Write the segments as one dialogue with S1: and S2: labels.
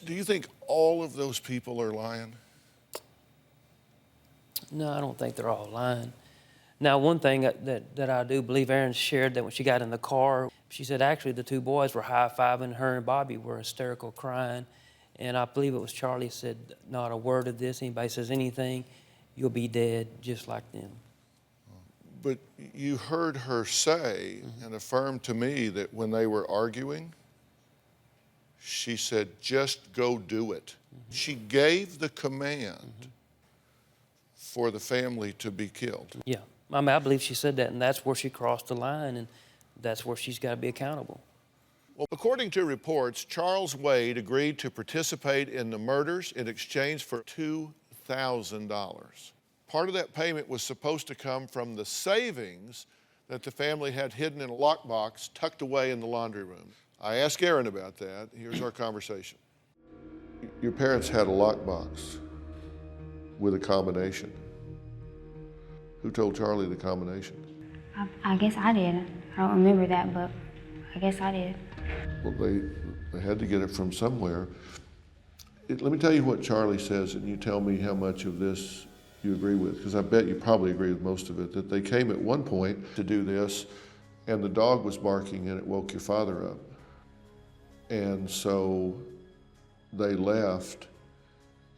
S1: Do you think all of those people are lying?
S2: No, I don't think they're all lying. Now, one thing that I do believe Erin shared, that when she got in the car, she said actually the two boys were high-fiving, her and Bobby were hysterical crying. And I believe it was Charlie said, not a word of this. Anybody says anything, you'll be dead just like them.
S1: But you heard her say and affirm to me that when they were arguing, she said, just go do it. She gave the command for the family to be killed.
S2: Yeah, I mean, I believe she said that, and that's where she crossed the line, and that's where she's got to be accountable.
S1: Well, according to reports, Charles Wade agreed to participate in the murders in exchange for $2,000. Part of that payment was supposed to come from the savings that the family had hidden in a lockbox tucked away in the laundry room. I asked Erin about that. Here's our conversation. Your parents had a lockbox with a combination. Who told Charlie the combination?
S3: I guess I did. I don't remember that, but I guess I did.
S1: Well, they had to get it from somewhere. Let me tell you what Charlie says, and you tell me how much of this you agree with, because I bet you probably agree with most of it, that they came at one point to do this, and the dog was barking, and it woke your father up. And so they left,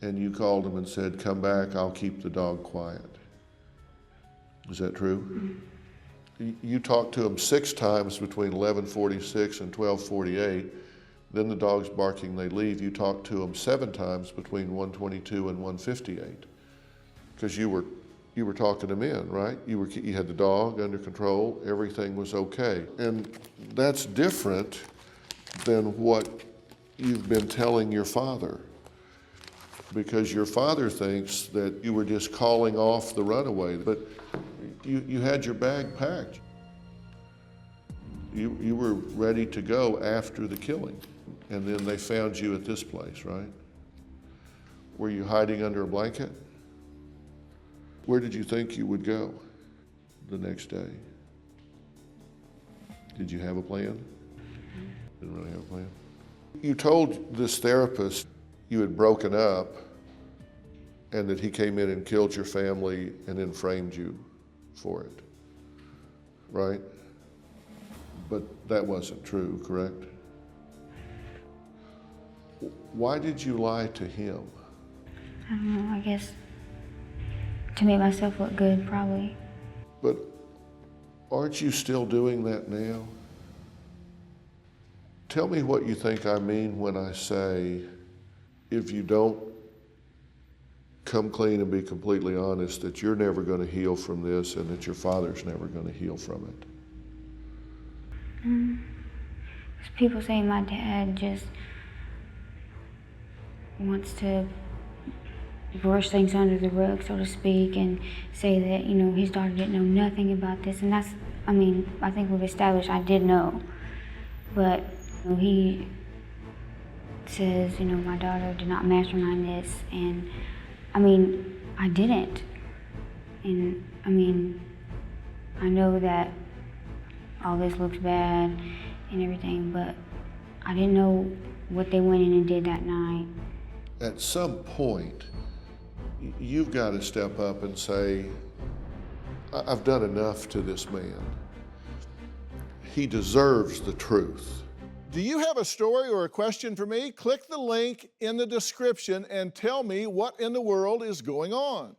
S1: and you called them and said, come back, I'll keep the dog quiet. Is that true? You talked to them 6 times between 11:46 and 12:48. Then the dog's barking, they leave. You talked to them 7 times between 1:22 and 1:58. Because you were talking them in, right? You had the dog under control, everything was okay. And that's different than what you've been telling your father. Because your father thinks that you were just calling off the runaway, but you had your bag packed. You were ready to go after the killing, and then they found you at this place, right? Were you hiding under a blanket? Where did you think you would go the next day? Did you have a plan? Didn't really have a plan. You told this therapist you had broken up and that he came in and killed your family and then framed you for it, right? But that wasn't true, correct? Why did you lie to him?
S3: I don't know, I guess to make myself look good, probably.
S1: But aren't you still doing that now? Tell me what you think I mean when I say, if you don't come clean and be completely honest, that you're never going to heal from this and that your father's never going to heal from it.
S3: People say my dad just wants to brush things under the rug, so to speak, and say that, you know, his daughter didn't know nothing about this. And that's, I mean, I think we've established I did know. But you know, he says, you know, my daughter did not mastermind this. And, I mean, I didn't. And, I mean, I know that all this looks bad and everything, but I didn't know what they went in and did that night.
S1: At some point, you've got to step up and say, I've done enough to this man. He deserves the truth. Do you have a story or a question for me? Click the link in the description and tell me what in the world is going on.